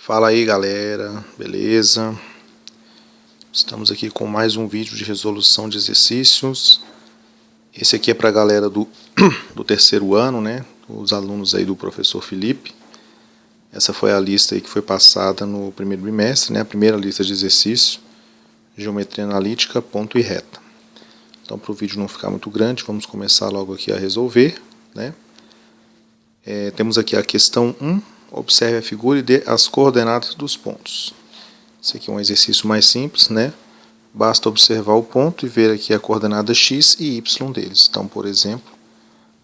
Fala aí galera, beleza? Estamos aqui com mais um vídeo de resolução de exercícios. Esse aqui é para a galera do terceiro ano, né? Os alunos aí do professor Felipe. Essa foi a lista aí que foi passada no primeiro bimestre, né? A primeira lista de exercício, geometria analítica, ponto e reta. Então, para o vídeo não ficar muito grande, vamos começar logo aqui a resolver, né? Temos aqui a questão 1. Observe a figura e dê as coordenadas dos pontos. Esse aqui é um exercício mais simples, né? Basta observar o ponto e ver aqui a coordenada x e y deles. Então, por exemplo,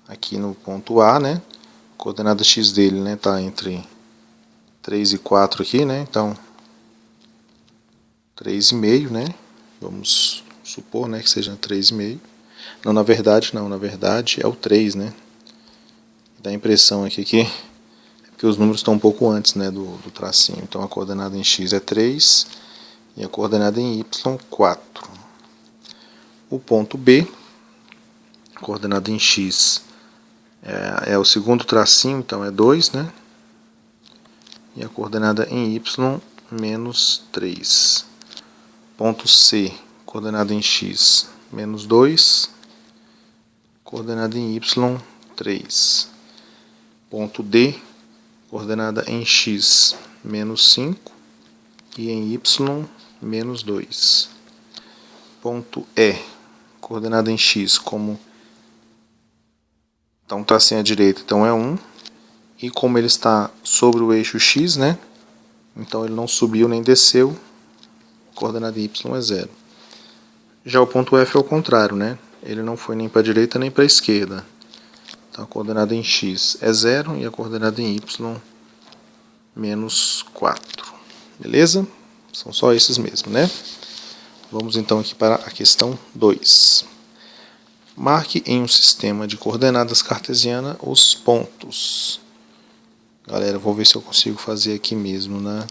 aqui no ponto A, né? A coordenada x dele, né, tá entre 3 e 4 aqui, né? Então, 3,5, né? Vamos supor, né, que seja 3,5. Não, na verdade é o 3, né? Dá a impressão aqui que os números estão um pouco antes, né, do tracinho. Então a coordenada em x é 3 e a coordenada em y 4. O ponto B, a coordenada em x é o segundo tracinho, então é 2, né? E a coordenada em y menos 3. Ponto C, coordenada em x menos 2, coordenada em y 3. Ponto D, coordenada em x menos 5 e em y menos 2. Ponto E, coordenada em x como então está assim à direita, então é 1. E como ele está sobre o eixo x, né? Então ele não subiu nem desceu, a coordenada em y é 0. Já o ponto F é o contrário, né? Ele não foi nem para a direita nem para a esquerda. Então a coordenada em x é 0 e a coordenada em y menos 4. Beleza? São só esses mesmo, né? Vamos então aqui para a questão 2. Marque em um sistema de coordenadas cartesiana os pontos. Galera, vou ver se eu consigo fazer aqui mesmo, né?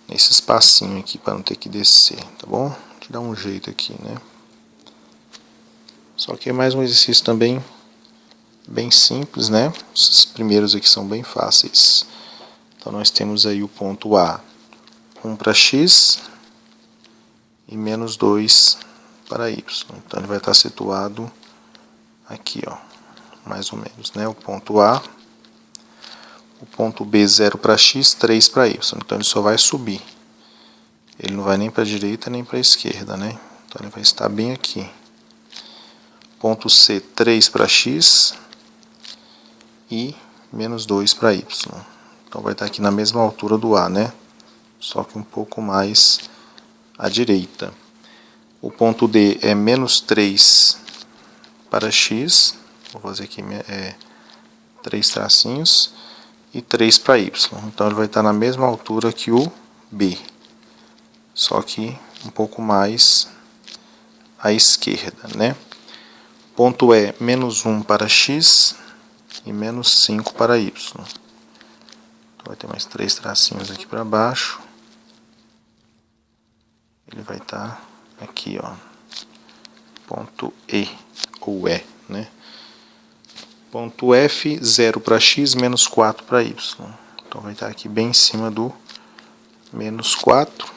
Nesse espacinho aqui, para não ter que descer, tá bom? Deixa eu dar um jeito aqui, né? Só que é mais um exercício também bem simples, né? Esses primeiros aqui são bem fáceis. Então nós temos aí o ponto A, 1 para x e menos 2 para y. Então ele vai estar situado aqui, ó, mais ou menos, né? O ponto A, o ponto B 0 para x, 3 para y. Então ele só vai subir. Ele não vai nem para a direita nem para a esquerda, né? Então ele vai estar bem aqui. Ponto C, 3 para x e menos 2 para y. Então vai estar aqui na mesma altura do A, né? Só que um pouco mais à direita. O ponto D é menos 3 para x. Vou fazer aqui 3 tracinhos. E 3 para y. Então ele vai estar na mesma altura que o B. Só que um pouco mais à esquerda, né? Ponto E, menos 1 para x e menos 5 para y. Então vai ter mais 3 tracinhos aqui para baixo. Ele vai estar aqui, ó. Ponto E, ou E, né? Ponto F, 0 para x, menos 4 para y. Então vai estar aqui bem em cima do menos 4.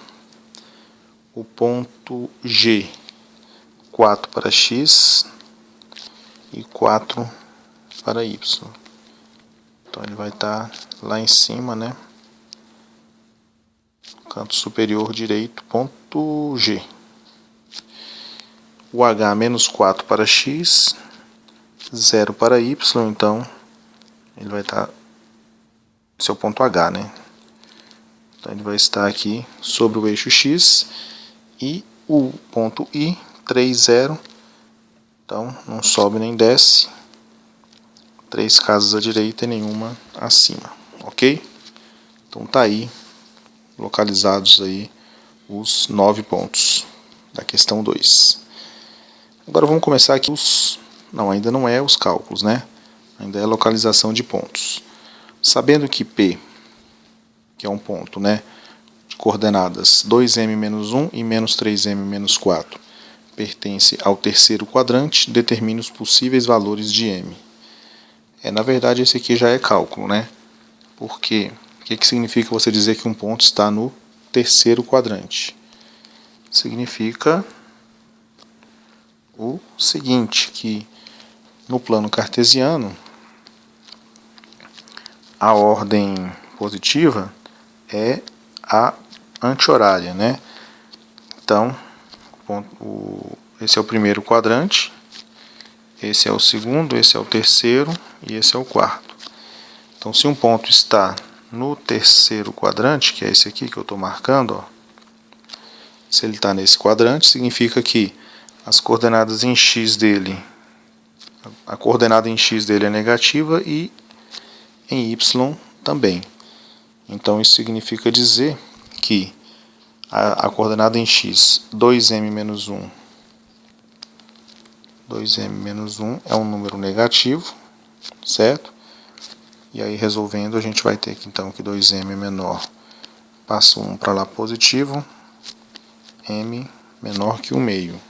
O ponto G, 4 para x e 4 para y. Então ele vai estar lá em cima, né? Canto superior direito, ponto G. O H, menos 4 para x, 0 para y, então ele vai estar, esse é o ponto H, né? Então ele vai estar aqui sobre o eixo x e o ponto I, 3, 0, então não sobe nem desce, 3 casas à direita e nenhuma acima, ok? Então tá aí, localizados aí os 9 pontos da questão 2. Agora vamos começar aqui não, ainda não é os cálculos, né? Ainda é a localização de pontos. Sabendo que P, que é um ponto, né, de coordenadas 2m-1 e menos 3m-4, pertence ao terceiro quadrante, determine os possíveis valores de m. Na verdade, esse aqui já é cálculo, né? Porque que significa você dizer que um ponto está no terceiro quadrante? Significa o seguinte, que no plano cartesiano, a ordem positiva é a anti-horária, né? Então, esse é o primeiro quadrante, esse é o segundo, esse é o terceiro e esse é o quarto. Então, se um ponto está no terceiro quadrante, que é esse aqui que eu estou marcando, ó, se ele está nesse quadrante, significa que as coordenadas em x dele, a coordenada em x dele é negativa e em y também. Então, isso significa dizer que a coordenada em x, 2m menos 1, 2m menos 1 é um número negativo, certo? E aí, resolvendo, a gente vai ter que, então, que 2m menor, passa 1 para lá positivo, m menor que 1 meio.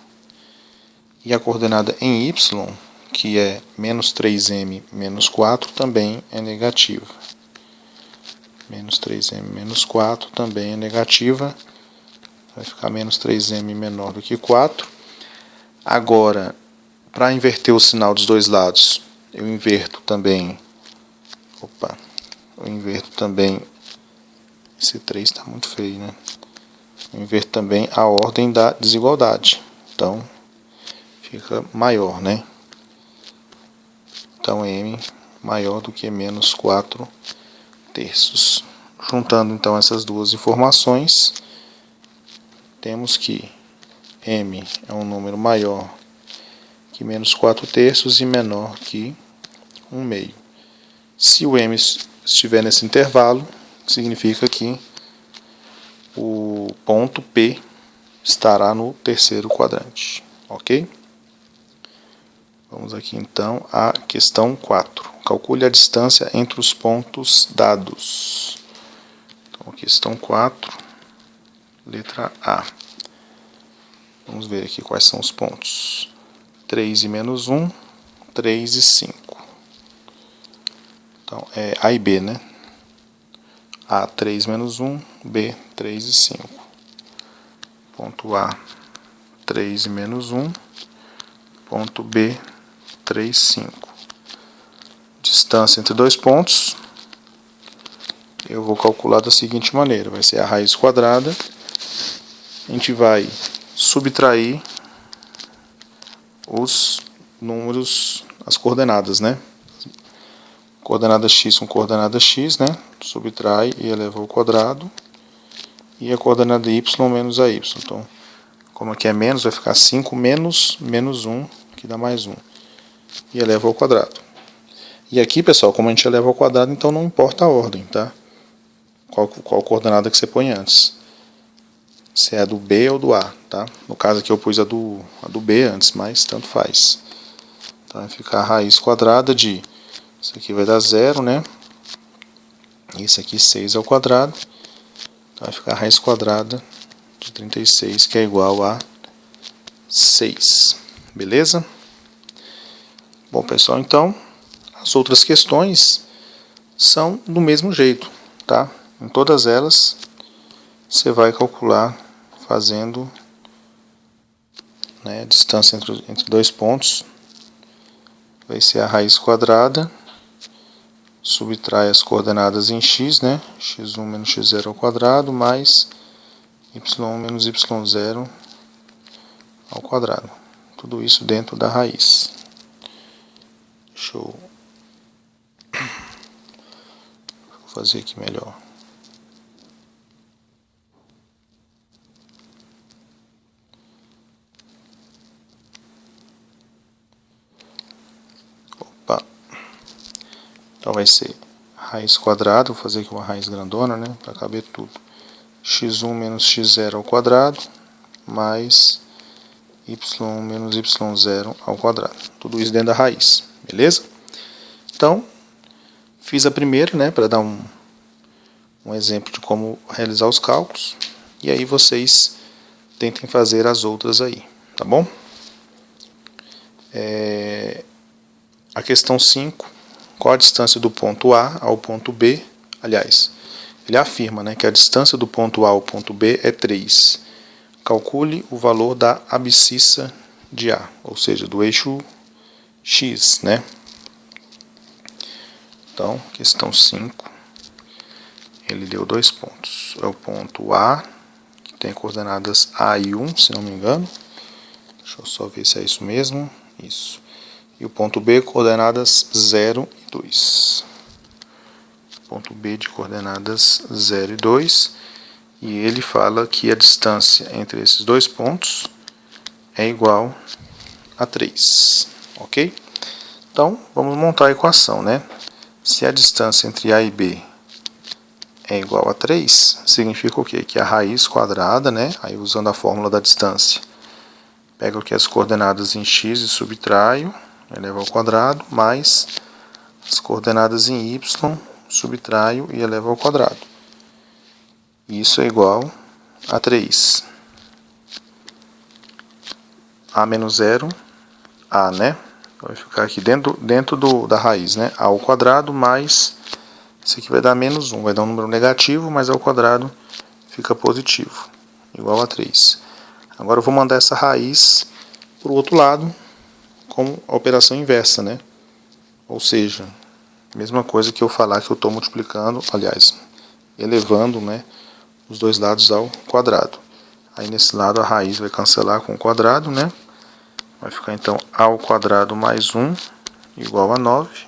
E a coordenada em y, que é menos 3m menos 4, também é negativa. Menos 3m menos 4 também é negativa. Vai ficar menos 3m menor do que 4. Agora, para inverter o sinal dos dois lados, eu inverto também. Esse 3 está muito feio, né? Eu inverto também a ordem da desigualdade. Então, fica maior, né? Então, m maior do que menos 4 terços. Juntando, então, essas duas informações, temos que m é um número maior que menos 4 terços e menor que 1 meio. Se o m estiver nesse intervalo, significa que o ponto P estará no terceiro quadrante, ok? Vamos aqui então à questão 4. Calcule a distância entre os pontos dados. Então, questão 4, letra A. Vamos ver aqui quais são os pontos. 3 e menos 1, 3 e 5. Então, é A e B, né? A, 3 menos 1, B, 3 e 5. Ponto A, 3 e menos 1. Ponto B, 3, 5. Distância entre dois pontos, eu vou calcular da seguinte maneira. Vai ser a raiz quadrada. A gente vai subtrair os números, as coordenadas, né? Coordenada x com coordenada x, né? Subtrai e eleva ao quadrado. E a coordenada y menos a y. Então, como aqui é menos, vai ficar 5 menos 1, que dá mais 1. E eleva ao quadrado. E aqui, pessoal, como a gente eleva ao quadrado, então não importa a ordem, tá? Qual coordenada que você põe antes. Se é a do B ou do A, tá? No caso aqui eu pus a do B antes, mas tanto faz. Então vai ficar a raiz quadrada de... Isso aqui vai dar 0, né? Isso aqui 6 ao quadrado. Então vai ficar a raiz quadrada de 36, que é igual a 6. Beleza? Bom, pessoal, então, as outras questões são do mesmo jeito, tá? Em todas elas, você vai calcular fazendo, né, a distância entre dois pontos. Vai ser a raiz quadrada, subtrai as coordenadas em x, né? x1 menos x0 ao quadrado, mais y1 menos y0 ao quadrado. Tudo isso dentro da raiz. Deixa eu fazer aqui melhor. Opa. Então vai ser raiz quadrada, vou fazer aqui uma raiz grandona, né, para caber tudo. x1 menos x0 ao quadrado, mais y1 menos y0 ao quadrado. Tudo isso dentro da raiz, beleza? Então, fiz a primeira, né, para dar um exemplo de como realizar os cálculos. E aí vocês tentem fazer as outras aí, tá bom? A questão 5, qual a distância do ponto A ao ponto B? Aliás, ele afirma, né, que a distância do ponto A ao ponto B é 3. Calcule o valor da abscissa de A, ou seja, do eixo X, né? Então, questão 5, ele deu 2 pontos. É o ponto A, que tem coordenadas A e 1, se não me engano. Deixa eu só ver se é isso mesmo. Isso. E o ponto B, coordenadas 0 e 2. Ponto B de coordenadas 0 e 2. E ele fala que a distância entre esses dois pontos é igual a 3. Ok? Então, vamos montar a equação, né? Se a distância entre A e B é igual a 3, significa o quê? Que a raiz quadrada, né? Aí usando a fórmula da distância, pega o que? As coordenadas em x e subtraio, eleva ao quadrado, mais as coordenadas em y, subtraio e eleva ao quadrado. Isso é igual a 3. A menos 0, A, né? Vai ficar aqui dentro da raiz, né? A ao quadrado mais... Isso aqui vai dar menos 1. Vai dar um número negativo, mas ao quadrado fica positivo. Igual a 3. Agora eu vou mandar essa raiz para o outro lado, como a operação inversa, né? Ou seja, mesma coisa que eu falar que eu estou multiplicando, aliás, elevando, né, os dois lados ao quadrado. Aí nesse lado a raiz vai cancelar com o quadrado, né? Vai ficar então A ao quadrado mais 1 igual a 9.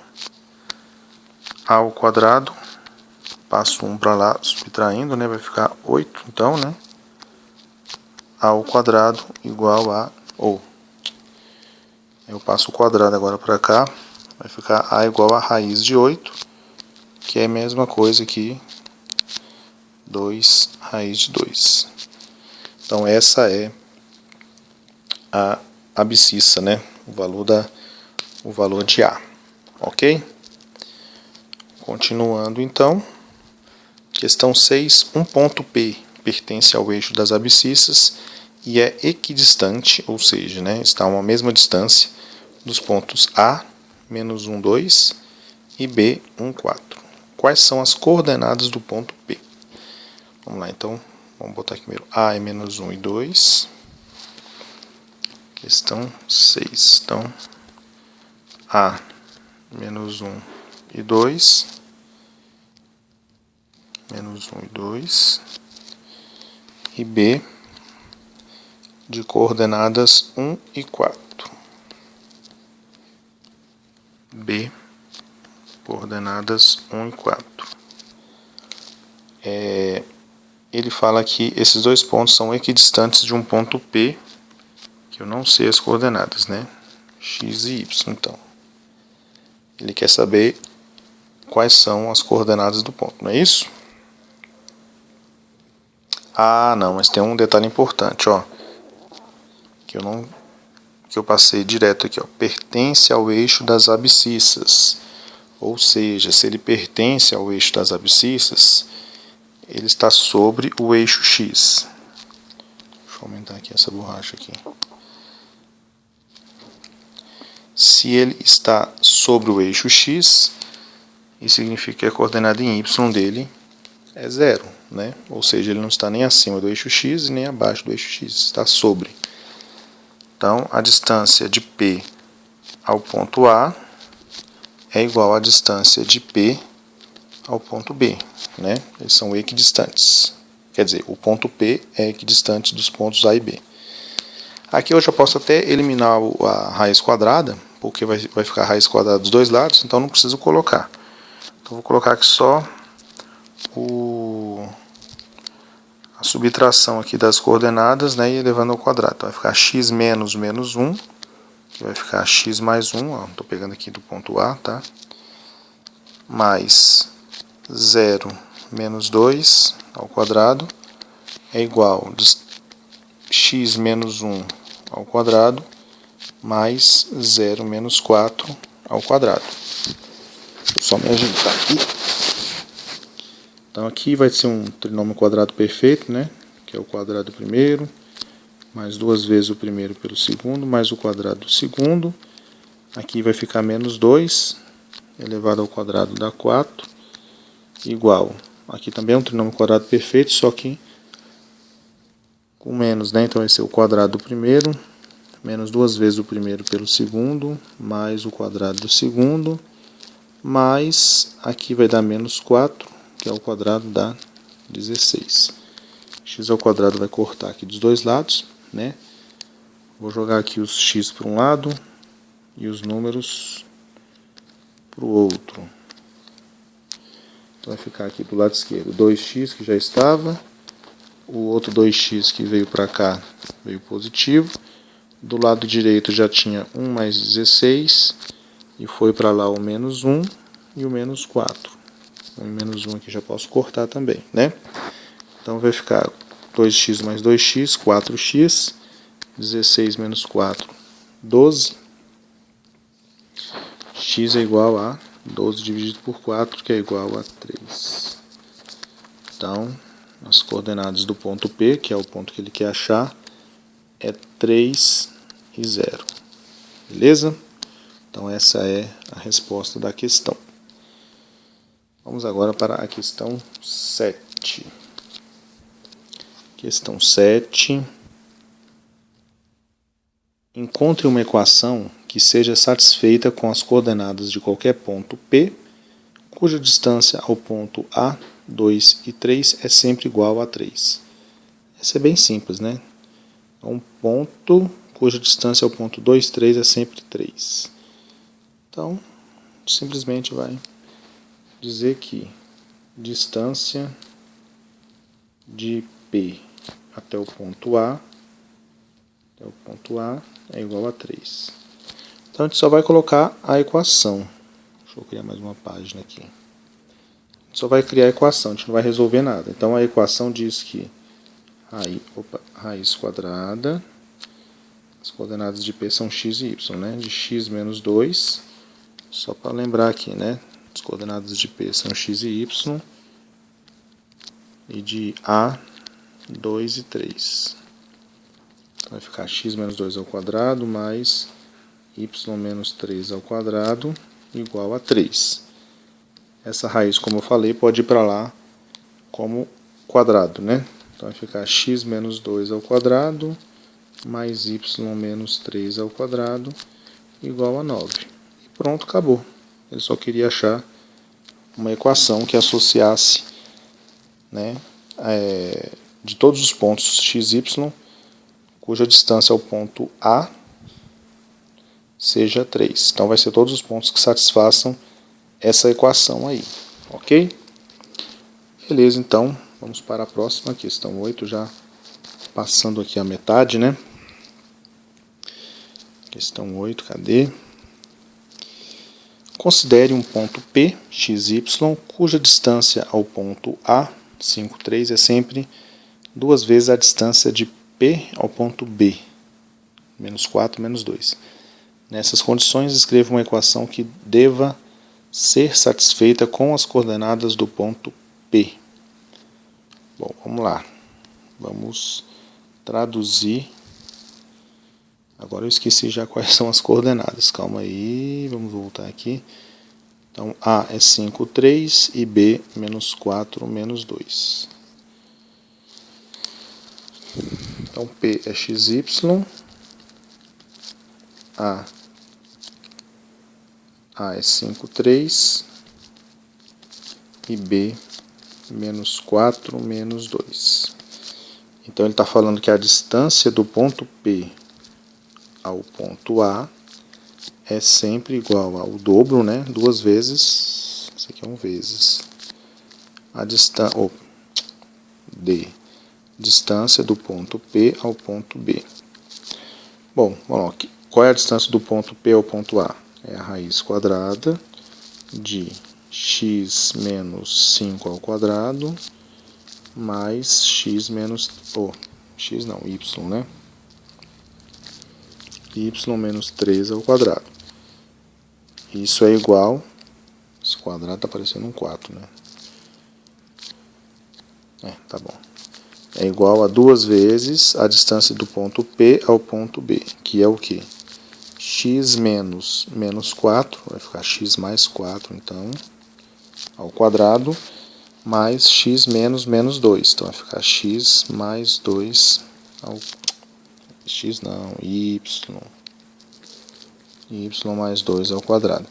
A ao quadrado, passo 1 para lá, subtraindo, né? Vai ficar 8, então, né? A ao quadrado igual a... eu passo o quadrado agora para cá, vai ficar A igual a raiz de 8, que é a mesma coisa que 2 raiz de 2. Então essa é a abscissa, né? O valor de A, ok? Continuando então, questão 6, um ponto P pertence ao eixo das abscissas e é equidistante, ou seja, né, está a uma mesma distância dos pontos A, menos 1, 2 e B, 1, 4. Quais são as coordenadas do ponto P? Vamos lá, então, vamos botar aqui primeiro A é menos 1 e 2. Questão 6. Então, A, menos 1 e 2. Menos 1 e 2. E B, de coordenadas 1 e 4. B, coordenadas 1 e 4. Ele fala que esses dois pontos são equidistantes de um ponto P, que eu não sei as coordenadas, né? X e Y, então. Ele quer saber quais são as coordenadas do ponto, não é isso? Ah, não, mas tem um detalhe importante, ó. Que eu passei direto aqui, ó. Pertence ao eixo das abscissas. Ou seja, se ele pertence ao eixo das abscissas, ele está sobre o eixo X. Deixa eu aumentar aqui essa borracha aqui. Se ele está sobre o eixo X, isso significa que a coordenada em Y dele é 0, né? Ou seja, ele não está nem acima do eixo X e nem abaixo do eixo X, está sobre. Então, a distância de P ao ponto A é igual à distância de P ao ponto B, né? Eles são equidistantes. Quer dizer, o ponto P é equidistante dos pontos A e B. Aqui eu já posso até eliminar a raiz quadrada, porque vai ficar a raiz quadrada dos dois lados, então não preciso colocar. Então vou colocar aqui só a subtração aqui das coordenadas, né, e elevando ao quadrado. Então vai ficar x menos 1, que vai ficar x mais 1, estou pegando aqui do ponto A, tá? Mais 0 menos 2 ao quadrado é igual a x menos 1 ao quadrado mais 0 menos 4 ao quadrado. Vou só me ajeitar aqui. Então aqui vai ser um trinômio quadrado perfeito, né? Que é o quadrado do primeiro, mais 2 vezes o primeiro pelo segundo, mais o quadrado do segundo. Aqui vai ficar menos 2, elevado ao quadrado dá 4, igual aqui também é um trinômio quadrado perfeito, só que com menos, né? Então vai ser o quadrado do primeiro, menos 2 vezes o primeiro pelo segundo, mais o quadrado do segundo, mais aqui vai dar menos 4, que é o quadrado da 16. X ao quadrado vai cortar aqui dos dois lados, né? Vou jogar aqui os x para um lado e os números para o outro. Então vai ficar aqui do lado esquerdo 2x, que já estava, o outro 2x que veio para cá veio positivo. Do lado direito já tinha 1 mais 16, e foi para lá o menos 1 e o menos 4. O menos 1 aqui já posso cortar também, né? Então vai ficar 2x mais 2x, 4x, 16 menos 4, 12. X é igual a 12 dividido por 4, que é igual a 3. Então, as coordenadas do ponto P, que é o ponto que ele quer achar, é 3 e 0. Beleza? Então essa é a resposta da questão. Vamos agora para a questão 7. Questão 7. Encontre uma equação que seja satisfeita com as coordenadas de qualquer ponto P, cuja distância ao ponto A, 2 e 3 é sempre igual a 3. Essa é bem simples, né? É um ponto cuja distância ao ponto 2, 3 é sempre 3. Então, simplesmente vai dizer que distância de P até o ponto A é igual a 3. Então a gente só vai colocar a equação. Deixa eu criar mais uma página aqui. A gente só vai criar a equação, a gente não vai resolver nada. Então a equação diz que raiz quadrada, as coordenadas de P são x e y, né? De x menos 2, só para lembrar aqui, né? As coordenadas de P são x e y, e de A, 2 e 3. Então vai ficar x menos 2 ao quadrado mais y menos 3 ao quadrado igual a 3. Essa raiz, como eu falei, pode ir para lá como quadrado, né? Então vai ficar x menos 2 ao quadrado mais y menos 3 ao quadrado igual a 9. E pronto, acabou. Ele só queria achar uma equação que associasse, né, de todos os pontos x, y, cuja distância ao ponto A seja 3. Então vai ser todos os pontos que satisfaçam essa equação aí, ok? Beleza, então vamos para a próxima questão 8, já passando aqui a metade, né? Questão 8, cadê? Considere um ponto P, x, y, cuja distância ao ponto A, 5, 3, é sempre 2 vezes a distância de P ao ponto B, menos 4, menos 2. Nessas condições, escreva uma equação que deva ser satisfeita com as coordenadas do ponto P. Bom, vamos lá. Vamos traduzir. Agora eu esqueci já quais são as coordenadas. Calma aí, vamos voltar aqui. Então, A é 5, 3 e B, menos 4, menos 2. Então, P é xy, A é 5, 3 e B, menos 4, menos 2. Então, ele está falando que a distância do ponto P ao ponto A é sempre igual ao dobro, né? 2 vezes, isso aqui é 1 vezes, a distância, distância do ponto P ao ponto B. Bom, vamos lá. Qual é a distância do ponto P ao ponto A? É a raiz quadrada de x menos 5 ao quadrado mais x menos... x não, y, né? Y menos 3 ao quadrado. Isso é igual... Esse quadrado está parecendo um 4, né? Tá bom. É igual a 2 vezes a distância do ponto P ao ponto B, que é o quê? X menos 4, vai ficar x mais 4, então, ao quadrado, mais x menos menos 2. Então vai ficar x mais 2 ao... x não, y mais 2 ao quadrado.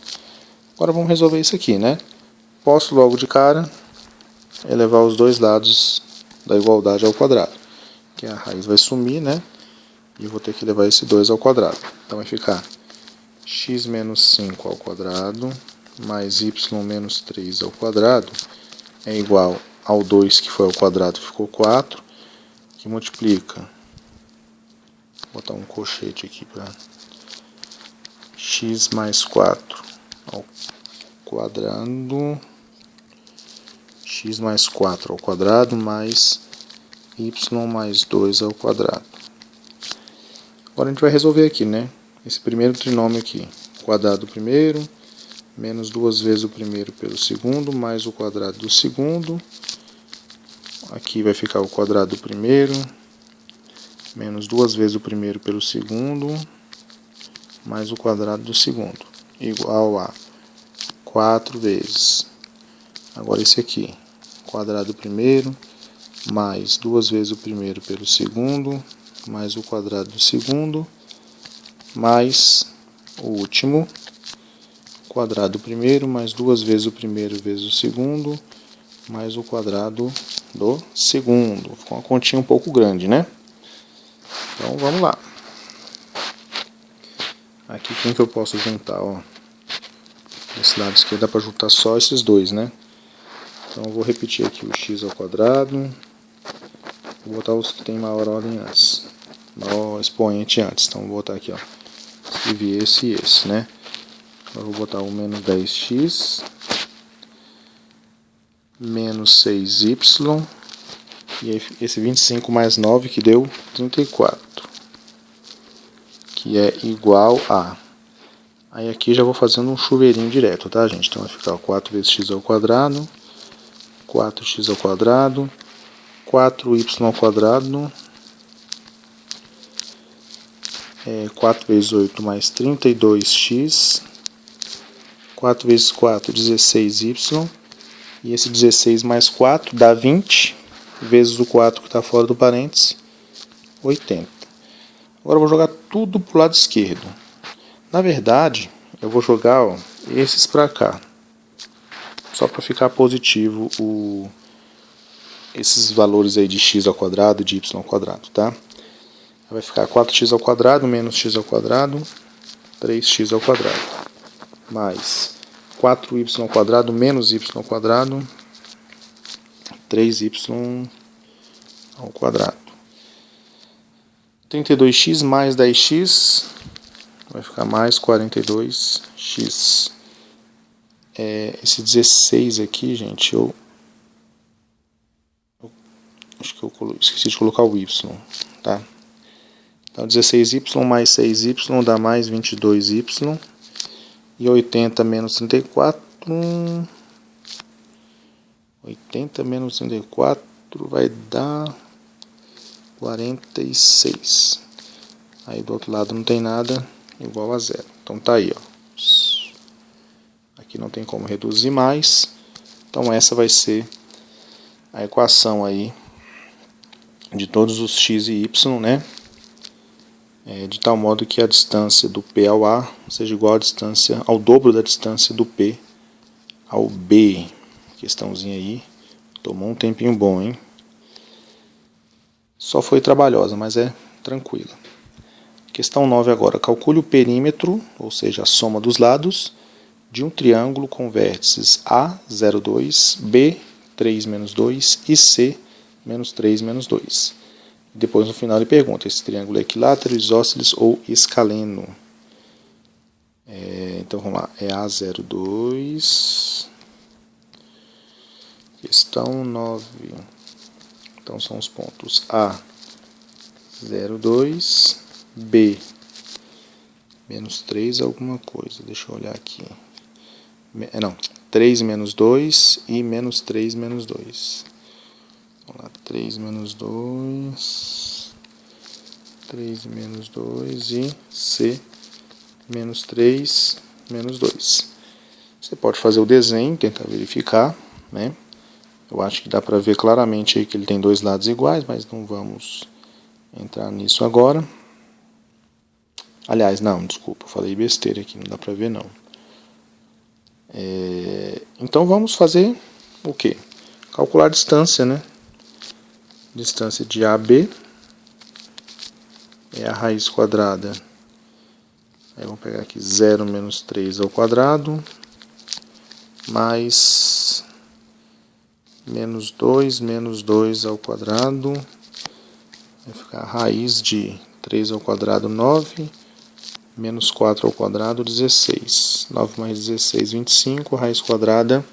Agora vamos resolver isso aqui, né? Posso logo de cara elevar os dois lados da igualdade ao quadrado. Que a raiz vai sumir, né? E eu vou ter que levar esse 2 ao quadrado. Então vai ficar x menos 5 ao quadrado mais y menos 3 ao quadrado é igual ao 2 que foi ao quadrado, ficou 4, que multiplica, vou botar um colchete aqui para x mais 4 ao quadrado, x mais 4 ao quadrado mais y mais 2 ao quadrado. Agora a gente vai resolver aqui, né? Esse primeiro trinômio aqui, quadrado do primeiro, menos 2 vezes o primeiro pelo segundo, mais o quadrado do segundo. Aqui vai ficar o quadrado do primeiro, menos 2 vezes o primeiro pelo segundo, mais o quadrado do segundo, igual a 4 vezes. Agora esse aqui, quadrado do primeiro, mais 2 vezes o primeiro pelo segundo, mais o quadrado do segundo, mais o último, quadrado do primeiro, mais 2 vezes o primeiro vezes o segundo, mais o quadrado do segundo. Ficou uma continha um pouco grande, né? Então vamos lá. Aqui quem que eu posso juntar, ó? Desse lado esquerdo dá para juntar só esses dois, né? Então eu vou repetir aqui o x ao quadrado. Vou botar os que tem maior ordem antes, maior expoente antes. Então vou botar aqui, ó. Escrevi esse e esse, né? Agora vou botar o menos 10x menos 6y, e aí esse 25 mais 9 que deu 34, que é igual a... Aí aqui já vou fazendo um chuveirinho direto, tá, gente? Então vai ficar 4 vezes x ao quadrado, 4x ao quadrado, 4y ao quadrado, 4 vezes 8 mais 32x, 4 vezes 4, 16y, e esse 16 mais 4 dá 20, vezes o 4 que está fora do parênteses, 80. Agora eu vou jogar tudo para o lado esquerdo. Na verdade, eu vou jogar, ó, esses para cá, só para ficar positivo esses valores aí de x ao quadrado e de y ao quadrado, tá? Vai ficar 4x ao quadrado menos x ao quadrado, 3x ao quadrado, mais 4y ao quadrado menos y ao quadrado, 3y ao quadrado. 32x mais 10x vai ficar mais 42x. Esse 16 aqui, gente, acho que eu esqueci de colocar o y, tá? Então 16y mais 6y dá mais 22y. E 80 menos 34, 80 menos 34 vai dar 46. Aí do outro lado não tem nada, igual a zero. Então tá aí, ó. Aqui não tem como reduzir mais. Então essa vai ser a equação aí de todos os x e y, né? De tal modo que a distância do P ao A seja igual à distância, ao dobro da distância do P ao B. Questãozinha aí, tomou um tempinho bom, hein? Só foi trabalhosa, mas é tranquila. Questão 9 agora. Calcule o perímetro, ou seja, a soma dos lados, de um triângulo com vértices A, 0, 2, B, 3, menos 2 e C, menos 3, menos 2. Depois no final ele pergunta, esse triângulo é equilátero, isósceles ou escaleno? Então vamos lá, é A02, questão 9. Então são os pontos A02, B, menos 3 alguma coisa, deixa eu olhar aqui. Não, 3 menos 2 e menos 3 menos 2. Vamos lá, 3 menos 2, 3 menos 2 e C menos 3 menos 2. Você pode fazer o desenho, tentar verificar, né? Eu acho que dá para ver claramente aí que ele tem dois lados iguais, mas não vamos entrar nisso agora. Aliás, não, desculpa, falei besteira aqui, não dá para ver não. Então vamos fazer o quê? Calcular a distância, né? Distância de AB é a raiz quadrada. Aí vamos pegar aqui 0 menos 3 ao quadrado, mais menos 2 ao quadrado. Vai ficar a raiz de 3 ao quadrado, 9, menos 4 ao quadrado, 16. 9 mais 16, 25, a raiz quadrada,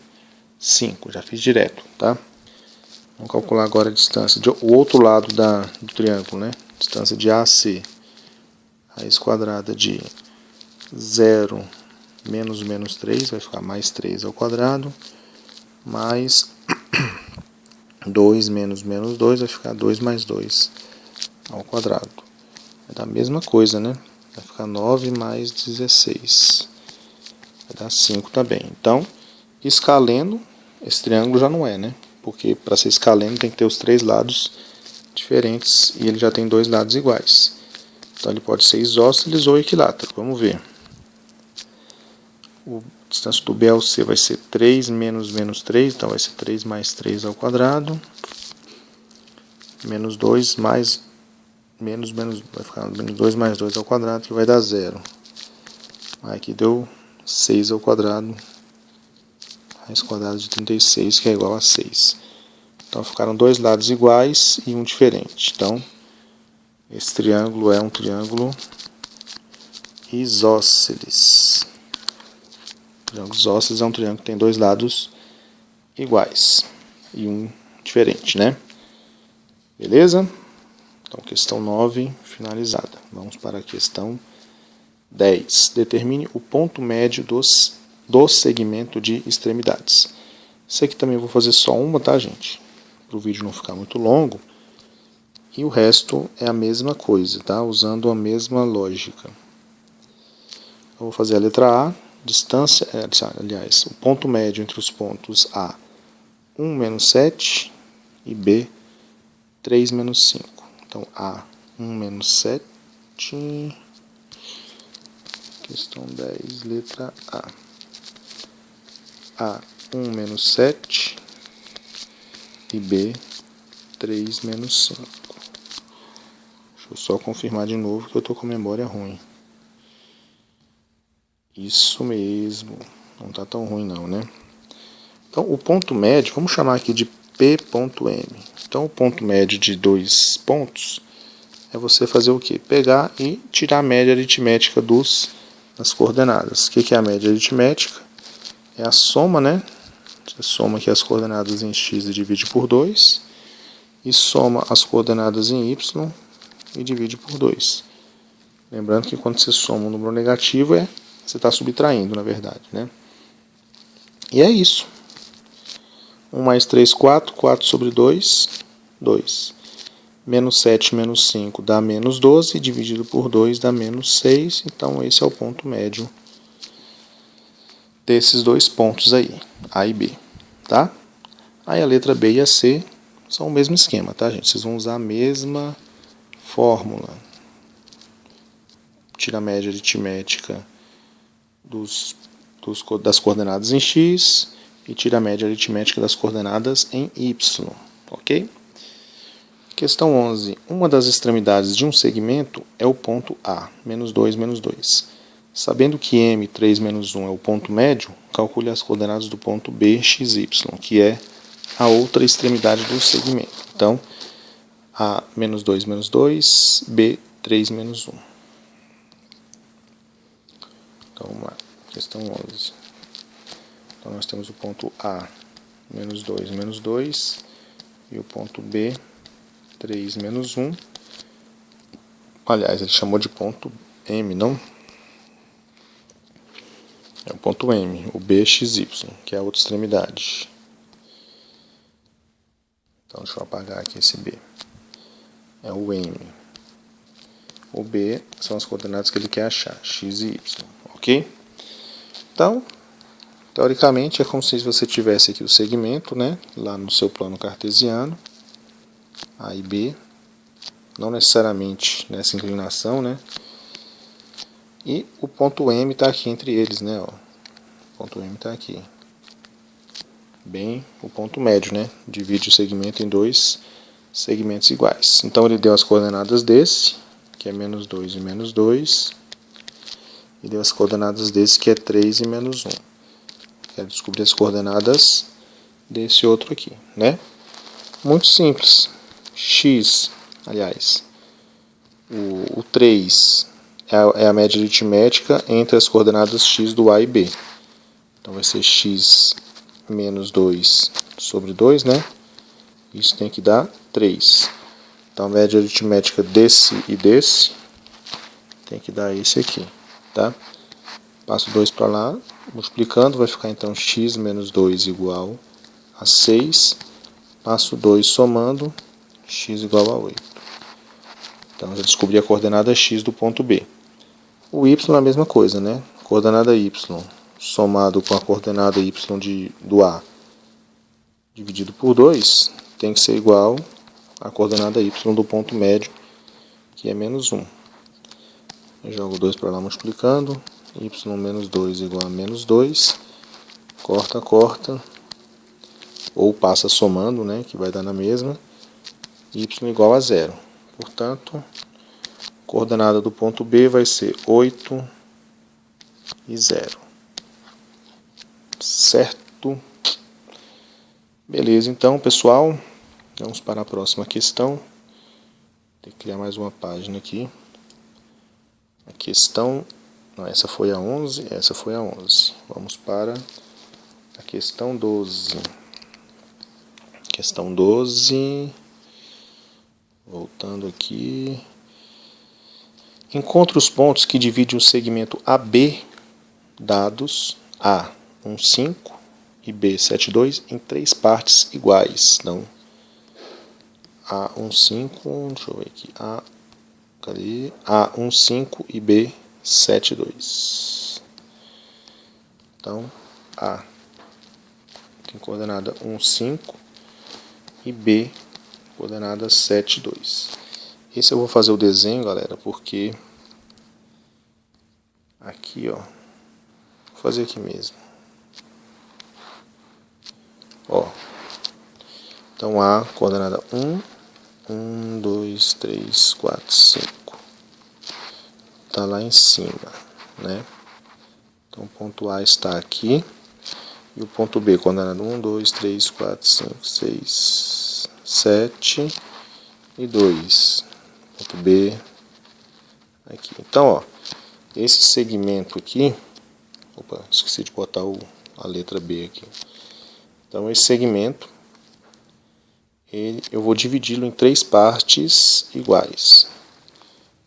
5. Já fiz direto, tá? Vamos calcular agora a distância, o outro lado do triângulo, né? Distância de AC. Raiz quadrada de 0 menos 3, vai ficar mais 3 ao quadrado, mais 2 menos 2, vai ficar 2 mais 2 ao quadrado. Vai dar a mesma coisa, né? Vai ficar 9 mais 16. Vai dar 5 também. Então, escaleno, esse triângulo já não é, né? Porque para ser escaleno tem que ter os três lados diferentes e ele já tem dois lados iguais. Então ele pode ser isósceles ou equilátero. Vamos ver. A distância do B ao C vai ser 3 menos 3, então vai ser 3 mais 3 ao quadrado. Menos 2 mais vai ficar menos 2 mais 2 ao quadrado, que vai dar 0. Aqui deu 6 ao quadrado. Raiz quadrada de 36, que é igual a 6. Então ficaram dois lados iguais e um diferente. Então, esse triângulo é um triângulo isósceles. O triângulo isósceles é um triângulo que tem dois lados iguais e um diferente, né? Beleza? Então, questão 9 finalizada. Vamos para a questão 10. Determine o ponto médio do segmento de extremidades. Isso aqui também eu vou fazer só uma, tá, gente? Para o vídeo não ficar muito longo. E o resto é a mesma coisa, tá? Usando a mesma lógica. Eu vou fazer a letra A. Distância, aliás, o ponto médio entre os pontos A, 1 menos 7 e B, 3 menos 5. Então, A, 1 menos 7, questão 10, letra A. A, 1 menos 7 e B, 3 menos 5. Deixa eu só confirmar de novo que eu estou com a memória ruim. Isso mesmo, não está tão ruim não, né? Então, o ponto médio, vamos chamar aqui de P.M. Então, o ponto médio de dois pontos é você fazer o quê? Pegar e tirar a média aritmética das coordenadas. O que é a média aritmética? É a soma, né? Você soma aqui as coordenadas em x e divide por 2. E soma as coordenadas em y e divide por 2. Lembrando que quando você soma um número negativo, você está subtraindo, na verdade, né? E é isso. 1 mais 3, 4. 4 sobre 2, 2. Menos 7 menos 5 dá menos 12. Dividido por 2 dá menos 6. Então, esse é o ponto médio desses dois pontos aí, A e B. Tá? Aí a letra B e a C são o mesmo esquema, tá, gente? Vocês vão usar a mesma fórmula. Tira a média aritmética das coordenadas em x e tira a média aritmética das coordenadas em y, ok? Questão 11. Uma das extremidades de um segmento é o ponto A, menos 2, menos 2. Sabendo que M, 3, menos 1 é o ponto médio, calcule as coordenadas do ponto B, x, y, que é a outra extremidade do segmento. Então, A, menos 2, menos 2, B, 3, menos 1. Então, vamos lá. Questão 11. Então, nós temos o ponto A, menos 2, menos 2, e o ponto B, 3, menos 1. Aliás, ele chamou de ponto M, não? É o ponto M, o B, x, y, que é a outra extremidade. Então, deixa eu apagar aqui esse B. É o M. O B são as coordenadas que ele quer achar, x e y, ok? Então, Teoricamente é como se você tivesse aqui o segmento, né, lá no seu plano cartesiano, A e B, não necessariamente nessa inclinação, né, e o ponto M está aqui entre eles, né, ó, o ponto M está aqui, bem o ponto médio, né, divide o segmento em dois segmentos iguais. Então ele deu as coordenadas desse, que é menos 2 e menos 2, e deu as coordenadas desse, que é 3 e menos 1. Quero descobrir as coordenadas desse outro aqui, né? Muito simples. X, aliás, o 3 é a média aritmética entre as coordenadas x do A e B. Então vai ser x menos 2 sobre 2, né? Isso tem que dar 3. Então a média aritmética desse e desse tem que dar esse aqui, tá? Passo 2 para lá, multiplicando, vai ficar então x menos 2 igual a 6. Passo 2 somando, x igual a 8. Então já descobri a coordenada x do ponto B. O y é a mesma coisa, né? Coordenada y somado com a coordenada y do A dividido por 2 tem que ser igual à coordenada y do ponto médio, que é menos 1. Eu jogo 2 para lá multiplicando, y menos 2 igual a menos 2, corta, corta, ou passa somando, né, que vai dar na mesma, y igual a 0. Portanto, a coordenada do ponto B vai ser 8 e 0. Certo? Beleza, então, pessoal, vamos para a próxima questão. Tem que criar mais uma página aqui. A questão... Não, essa foi a 11, essa foi a 11. Vamos para a questão 12. Questão 12... Voltando aqui... Encontre os pontos que dividem o segmento AB, dados A, 1, 5 e B, 7, 2, em 3 partes iguais. Então, A, 1, 5, deixa eu ver aqui, cadê? A, 1, 5 e B, 7, 2. Então, A tem coordenada 1, 5 e B, coordenada 7, 2. Esse eu vou fazer o desenho, galera, porque aqui, ó, vou fazer aqui mesmo. Ó, então A, coordenada 1, 1, 2, 3, 4, 5. Tá lá em cima, né? Então o ponto A está aqui. E o ponto B, coordenada 1, 2, 3, 4, 5, 6, 7 e 2. Ponto B aqui. Então, ó, esse segmento aqui, opa, esqueci de botar a letra B aqui. Então, esse segmento, eu vou dividi-lo em 3 partes iguais.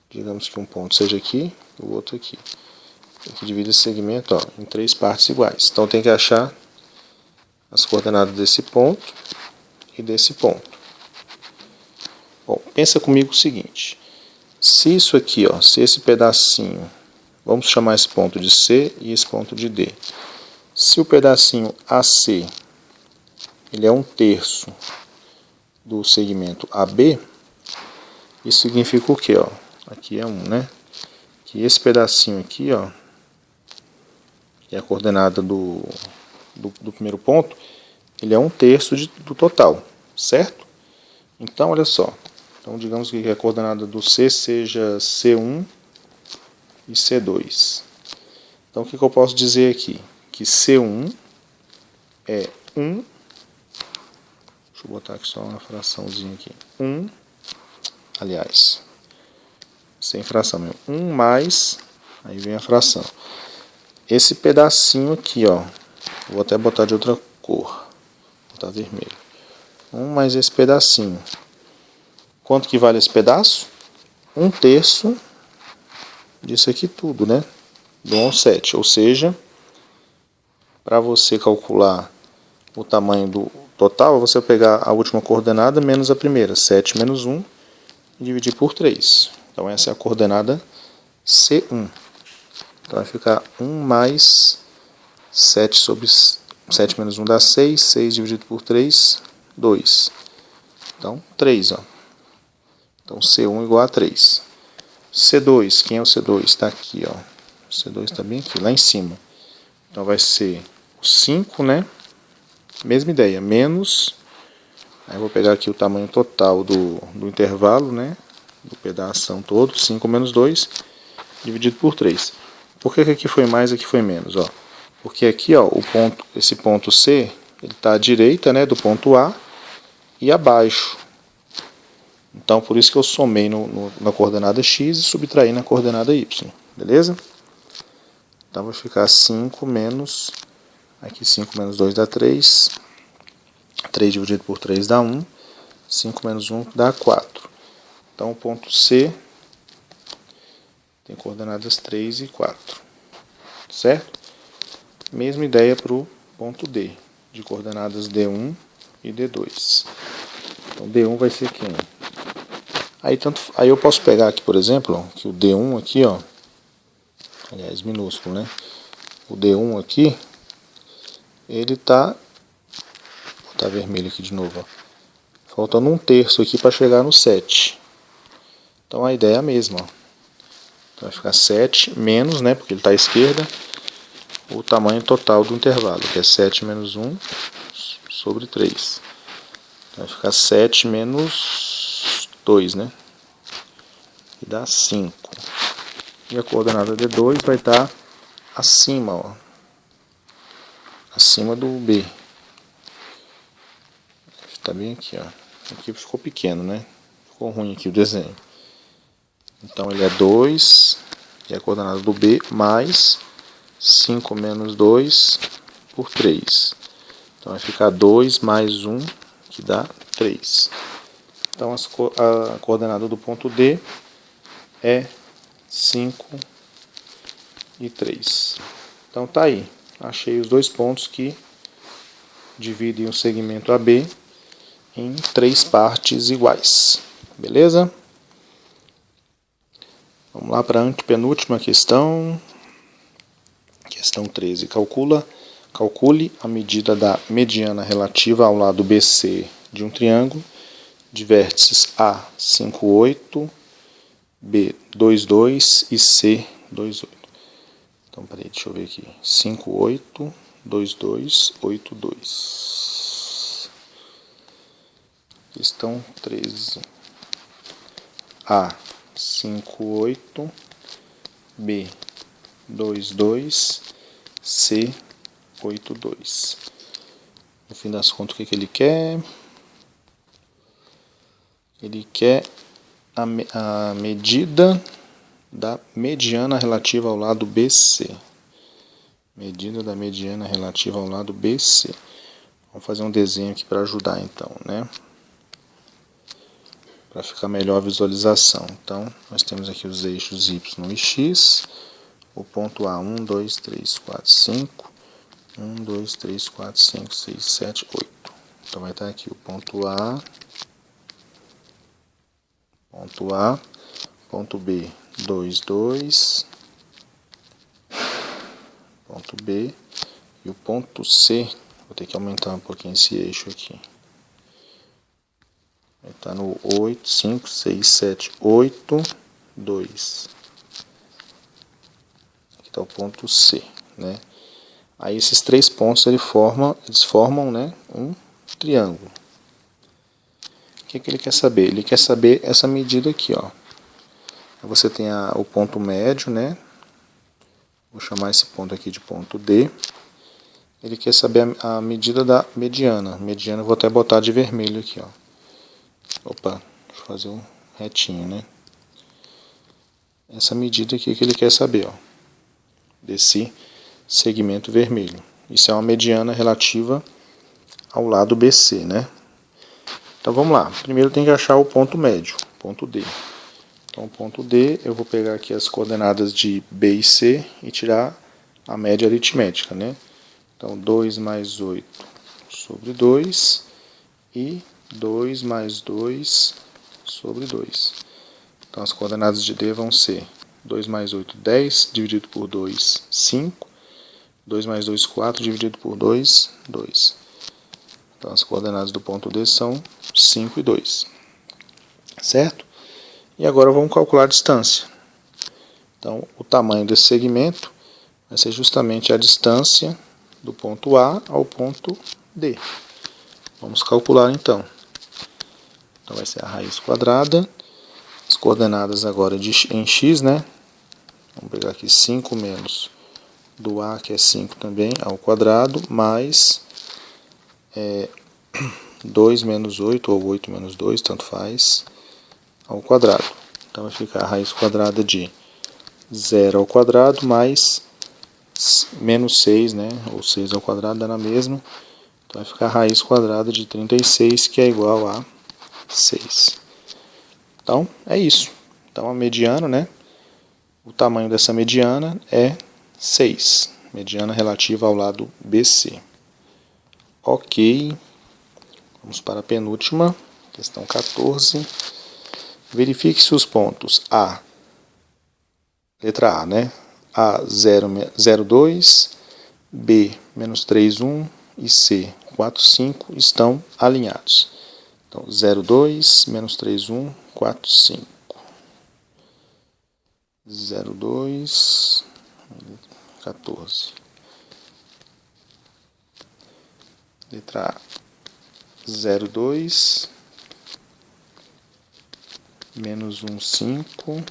Digamos que um ponto seja aqui, o outro aqui. Tem que dividir esse segmento, ó, em 3 partes iguais. Então, tem que achar as coordenadas desse ponto e desse ponto. Bom, pensa comigo o seguinte. Se isso aqui, ó, se esse pedacinho, vamos chamar esse ponto de C e esse ponto de D. Se o pedacinho AC, ele é 1/3 do segmento AB, isso significa o quê, ó? Aqui é 1, né? Que esse pedacinho aqui, ó, que é a coordenada do primeiro ponto, ele é 1/3 do total, certo? Então, olha só. Então, digamos que a coordenada do C seja C1 e C2. Então, o que eu posso dizer aqui? Que C1 é 1. Deixa eu botar aqui só uma fraçãozinha aqui. 1, aliás, sem fração mesmo. 1 mais, aí vem a fração. Esse pedacinho aqui, ó, vou até botar de outra cor. Vou botar vermelho. 1 mais esse pedacinho. Quanto que vale esse pedaço? 1/3 disso aqui tudo, né? Do 1 ao 7. Ou seja, para você calcular o tamanho do total, é você pegar a última coordenada menos a primeira, 7 menos 1, e dividir por 3. Então essa é a coordenada C1. Então vai ficar 1 mais 7 menos 1 dá 6, 6 dividido por 3, 2. Então, 3, ó. Então, C1 igual a 3. C2, quem é o C2? Está aqui, ó. O C2 está bem aqui, lá em cima. Então, vai ser o 5, né? Mesma ideia, menos... Aí eu vou pegar aqui o tamanho total do intervalo, né? Do pedação todo, 5 menos 2, dividido por 3. Por que aqui foi mais e aqui foi menos? Ó? Porque aqui, ó, esse ponto C, ele está à direita, né, do ponto A e abaixo. Então, por isso que eu somei na coordenada x e subtraí na coordenada y. Beleza? Então, vai ficar 5 menos... Aqui 5 menos 2 dá 3. 3 dividido por 3 dá 1. 5 menos 1 dá 4. Então, o ponto C tem coordenadas 3 e 4. Certo? Mesma ideia para o ponto D, de coordenadas D1 e D2. Então, D1 vai ser quem? Aí eu posso pegar aqui, por exemplo, ó, que o D1 aqui, ó, aliás, minúsculo, né? O D1 aqui, ele tá... Vou botar vermelho aqui de novo, ó. Faltando 1/3 aqui para chegar no 7. Então, a ideia é a mesma, ó. Então, vai ficar 7 menos, né, porque ele está à esquerda, o tamanho total do intervalo, que é 7 menos 1 sobre 3. Então, vai ficar 7 menos 2, né? E dá 5. E a coordenada D2 vai estar acima, ó. Acima do B. Está bem aqui, ó. Aqui ficou pequeno, né? Ficou ruim aqui o desenho. Então, ele é 2, e a coordenada do B, mais 5 menos 2 por 3. Então, vai ficar 2 mais 1, que dá 3. Então, a coordenada do ponto D é 5 e 3. Então, tá aí. Achei os dois pontos que dividem o segmento AB em 3 partes iguais. Beleza? Vamos lá para a antepenúltima questão. Questão 13. Calcule a medida da mediana relativa ao lado BC de um triângulo de vértices A 58, B 22 e C 28. Então, peraí, deixa eu ver aqui. 58, 22, 82. Questão 13. A 58, B 22, C 82. No fim das contas, o que ele quer? Ele quer a medida da mediana relativa ao lado BC. Medida da mediana relativa ao lado BC. Vamos fazer um desenho aqui para ajudar então, né? Para ficar melhor a visualização. Então, nós temos aqui os eixos Y e X. O ponto A, 1, 2, 3, 4, 5. 1, 2, 3, 4, 5, 6, 7, 8. Então, vai estar aqui o ponto A. Ponto A. Ponto B, 2, 2. Ponto B. E o ponto C, vou ter que aumentar um pouquinho esse eixo aqui. Vai estar no 8, 5, 6, 7, 8, 2. Aqui está o ponto C, né? Aí esses 3 pontos eles formam, né, um triângulo. O que ele quer saber? Ele quer saber essa medida aqui, ó. Você tem o ponto médio, né? Vou chamar esse ponto aqui de ponto D. Ele quer saber a medida da mediana. Mediana eu vou até botar de vermelho aqui, ó. Opa, deixa eu fazer um retinho, né? Essa medida aqui que ele quer saber, ó. Desse segmento vermelho. Isso é uma mediana relativa ao lado BC, né? Então vamos lá. Primeiro tem que achar o ponto médio, ponto D. Então, o ponto D, eu vou pegar aqui as coordenadas de B e C e tirar a média aritmética, né? Então, 2 mais 8 sobre 2 e 2 mais 2 sobre 2. Então, as coordenadas de D vão ser 2 mais 8, 10, dividido por 2, 5. 2 mais 2, 4, dividido por 2, 2. Então, as coordenadas do ponto D são 5 e 2. Certo? E agora vamos calcular a distância. Então, o tamanho desse segmento vai ser justamente a distância do ponto A ao ponto D. Vamos calcular então. Então, vai ser a raiz quadrada. As coordenadas agora em x, né? Vamos pegar aqui 5 menos do A, que é 5 também, ao quadrado, mais 2 menos 8, ou 8 menos 2, tanto faz, ao quadrado. Então vai ficar a raiz quadrada de 0 ao quadrado mais menos 6, né? Ou 6 ao quadrado dá na mesma. Então vai ficar a raiz quadrada de 36, que é igual a 6. Então é isso. Então a mediana, né? O tamanho dessa mediana é 6. Mediana relativa ao lado BC. Ok. Vamos para a penúltima, questão 14. Verifique se os pontos A, letra A, né? A 0, 2, B, menos 3, 1 e C, 4, 5 estão alinhados. Então, 0, 2, menos 3, 1, 4, 5. 0, 2, 14. Letra A. 0, 2, menos 1, 5.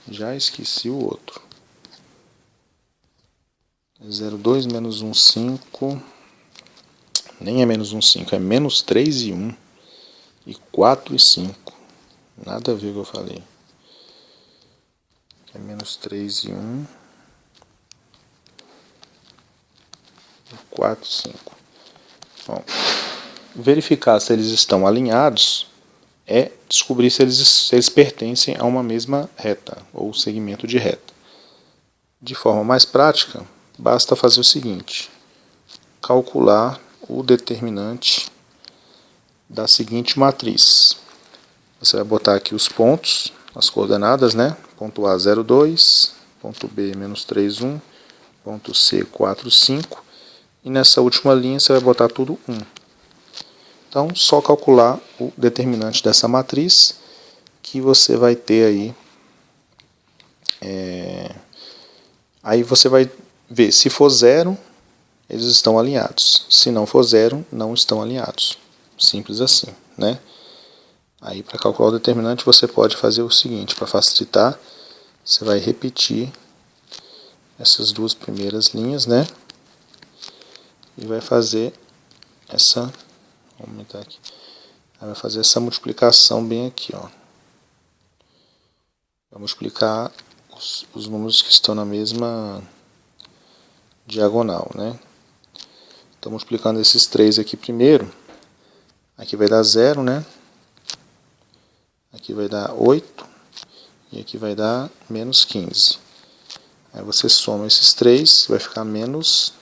Já esqueci o outro. 0, 2, menos 1, 5. Nem é menos 1, 5. É menos 3 e 1. E 4 e 5. Nada a ver com o que eu falei. É menos 3 e 1. E 4 e 5. Bom, verificar se eles estão alinhados é descobrir se eles pertencem a uma mesma reta, ou segmento de reta. De forma mais prática, basta fazer o seguinte: calcular o determinante da seguinte matriz. Você vai botar aqui os pontos, as coordenadas, né? Ponto A, 0, 2, ponto B, menos 3, 1, ponto C, 4, 5, e nessa última linha você vai botar tudo 1. Então, só calcular o determinante dessa matriz, que você vai ter aí. Aí você vai ver, se for 0, eles estão alinhados. Se não for 0, não estão alinhados. Simples assim, né? Aí, para calcular o determinante, você pode fazer o seguinte: para facilitar, você vai repetir essas duas primeiras linhas, né? E vai fazer essa. Vou aumentar aqui. Aí vai fazer essa multiplicação bem aqui, ó. Vai multiplicar os números que estão na mesma diagonal, né? Então, multiplicando esses 3 aqui primeiro, aqui vai dar 0, né? Aqui vai dar 8 e aqui vai dar menos 15. Aí você soma esses 3, vai ficar menos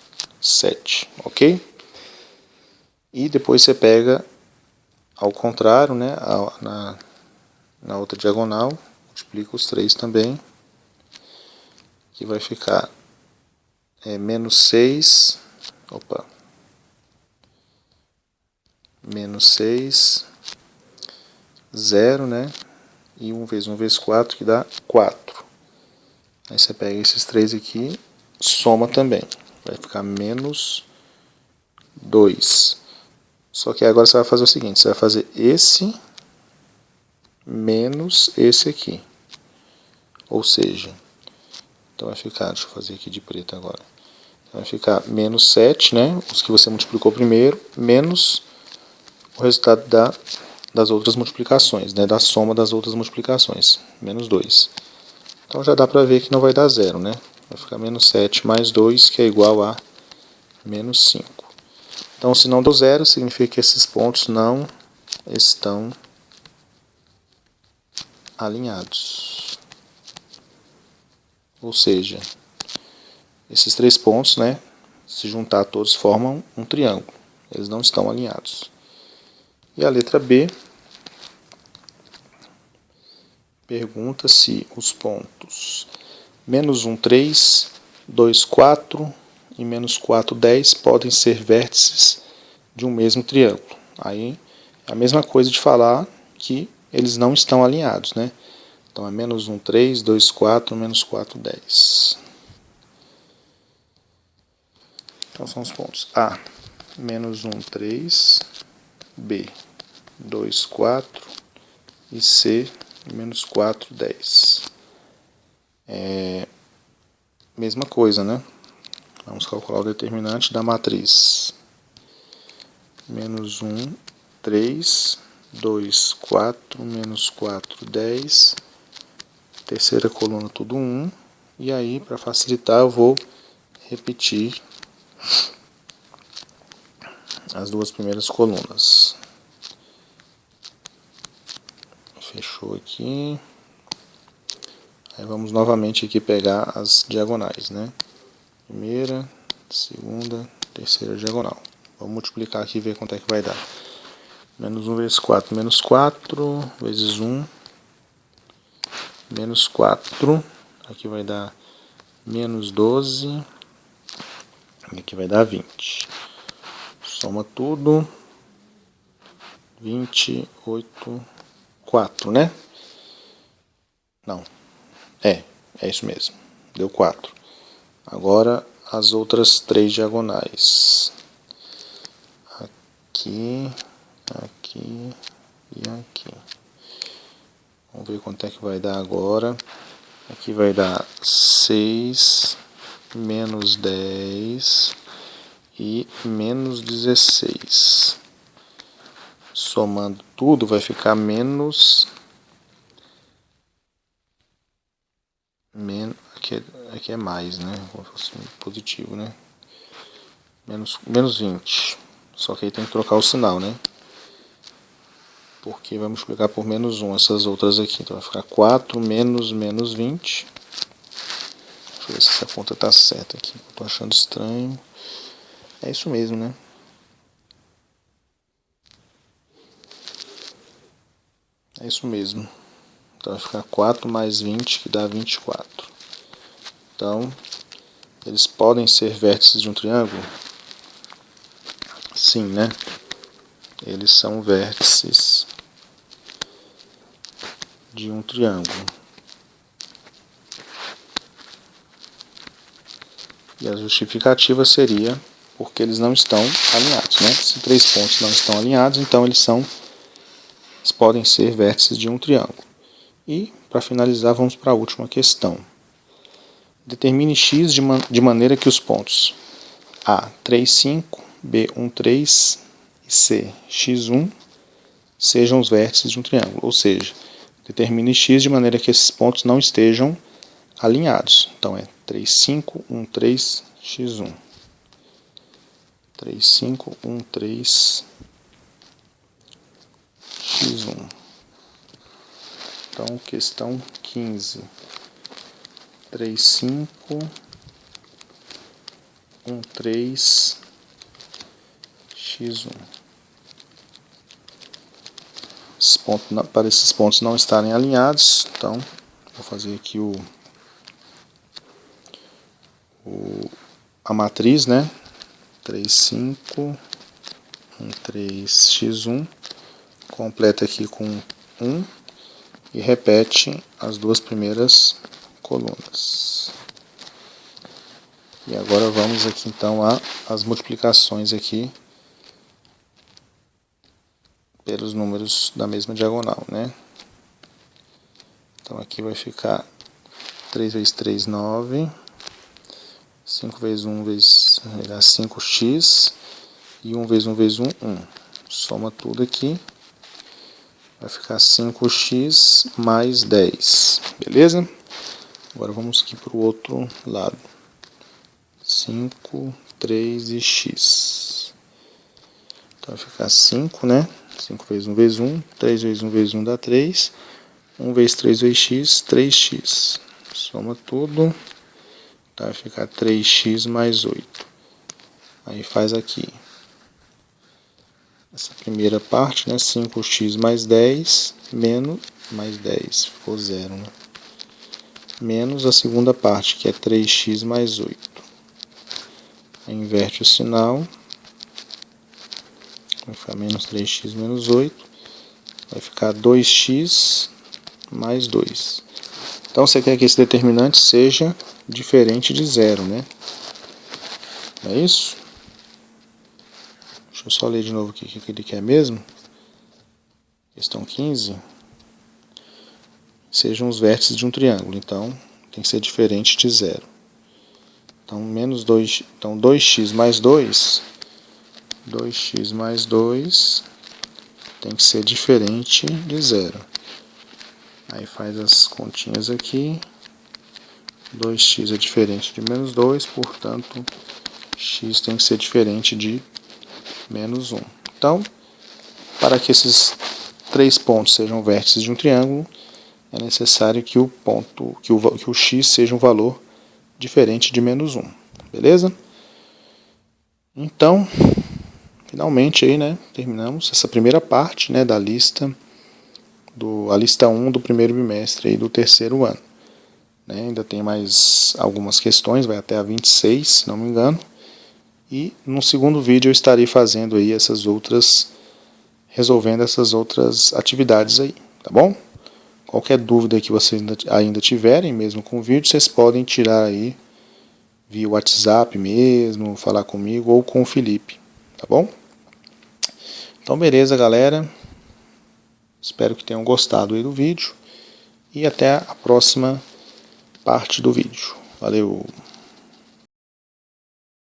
7, ok? E depois você pega ao contrário, né? Na outra diagonal, multiplica os 3 também, que vai ficar menos 6, menos 6, 0, né? E 1 vezes 1 vezes 4, que dá 4. Aí você pega esses 3 aqui, soma também. Vai ficar menos 2. Só que agora você vai fazer o seguinte: você vai fazer esse menos esse aqui. Ou seja, então vai ficar, deixa eu fazer aqui de preto agora. Vai ficar menos 7, né? Os que você multiplicou primeiro, menos o resultado das outras multiplicações, né? Da soma das outras multiplicações, menos 2. Então já dá para ver que não vai dar 0, né? Vai ficar menos 7 mais 2, que é igual a menos 5. Então, se não deu 0, significa que esses pontos não estão alinhados. Ou seja, esses 3 pontos, né? Se juntar todos, formam um triângulo. Eles não estão alinhados. E a letra B pergunta se os pontos menos 1, 3, 2, 4 e menos 4, 10 podem ser vértices de um mesmo triângulo. Aí é a mesma coisa de falar que eles não estão alinhados, né? Então é menos 1, 3, 2, 4, menos 4, 10. Então são os pontos A, menos 1, 3, B, 2, 4 e C, menos 4, 10. Mesma coisa, né? Vamos calcular o determinante da matriz. Menos 1, 3, 2, 4, menos 4, 10. Terceira coluna tudo 1. E aí, para facilitar, eu vou repetir as duas primeiras colunas. Fechou aqui. Aí vamos novamente aqui pegar as diagonais, né? Primeira, segunda, terceira diagonal. Vamos multiplicar aqui e ver quanto é que vai dar. Menos 1 vezes 4, menos 4, vezes 1, menos 4. Aqui vai dar menos 12. E aqui vai dar 20. Soma tudo. 28, 4, né? Não. É isso mesmo. Deu 4. Agora as outras 3 diagonais. Aqui, aqui e aqui. Vamos ver quanto é que vai dar agora. Aqui vai dar 6, menos 10 e menos 16. Somando tudo vai ficar menos... Aqui é mais, né? Como se fosse positivo, né? Menos 20. Só que aí tem que trocar o sinal, né? Porque vai multiplicar por menos 1 essas outras aqui. Então vai ficar 4 menos menos 20. Deixa eu ver se essa conta tá certa aqui. Eu tô achando estranho. É isso mesmo, né? É isso mesmo. Então vai ficar 4 mais 20, que dá 24. Então, eles podem ser vértices de um triângulo? Sim, né? Eles são vértices de um triângulo. E a justificativa seria porque eles não estão alinhados, né? Se 3 pontos não estão alinhados, então eles podem ser vértices de um triângulo. E, para finalizar, vamos para a última questão. Determine x de maneira que os pontos A, 3, 5, B, 1, 3 e C, x1 sejam os vértices de um triângulo. Ou seja, determine x de maneira que esses pontos não estejam alinhados. Então é 3, 5, 1, 3, x1. 3, 5, 1, 3, x1. Então, questão 15. 3, 5, 1, 3, x1. Para esses pontos não estarem alinhados, então, vou fazer aqui a matriz, né? 3, 5, 1, 3, x1. Completa aqui com 1 e repete as duas primeiras colunas. E agora vamos aqui então às multiplicações aqui pelos números da mesma diagonal, né? Então aqui vai ficar 3 vezes 3, 9. 5 vezes 1 vai dar 5x. E 1 vezes 1 vezes 1, 1. Soma tudo aqui. Vai ficar 5x mais 10. Beleza? Agora vamos aqui para o outro lado. 5, 3 e x. Então vai ficar 5, né? 5 vezes 1 vezes 1. 3 vezes 1 vezes 1 dá 3. 1 vezes 3 vezes x, 3x. Soma tudo. Então vai ficar 3x mais 8. Aí faz aqui. Essa primeira parte, né? 5x mais 10, menos, mais 10, ficou 0, né? Menos a segunda parte, que é 3x mais 8. inverte o sinal, vai ficar menos 3x menos 8, vai ficar 2x mais 2. Então você quer que esse determinante seja diferente de zero, né? Não é isso? Deixa eu só ler de novo aqui o que ele quer mesmo. Questão 15. Sejam os vértices de um triângulo, então tem que ser diferente de zero. Então, menos 2, então 2x mais 2, 2x mais 2 tem que ser diferente de zero. Aí faz as continhas aqui. 2x é diferente de menos 2, portanto, x tem que ser diferente de menos 1. Então, para que esses três pontos sejam vértices de um triângulo, é necessário que o x seja um valor diferente de menos 1. Beleza? Então, finalmente aí, né, terminamos essa primeira parte, né, da lista a lista 1 do primeiro bimestre aí do terceiro ano. Né, ainda tem mais algumas questões, vai até a 26, se não me engano. E no segundo vídeo eu estarei fazendo aí resolvendo essas outras atividades aí, tá bom? Qualquer dúvida que vocês ainda tiverem, mesmo com o vídeo, vocês podem tirar aí via WhatsApp mesmo, falar comigo ou com o Felipe, tá bom? Então beleza, galera. Espero que tenham gostado aí do vídeo e até a próxima parte do vídeo. Valeu!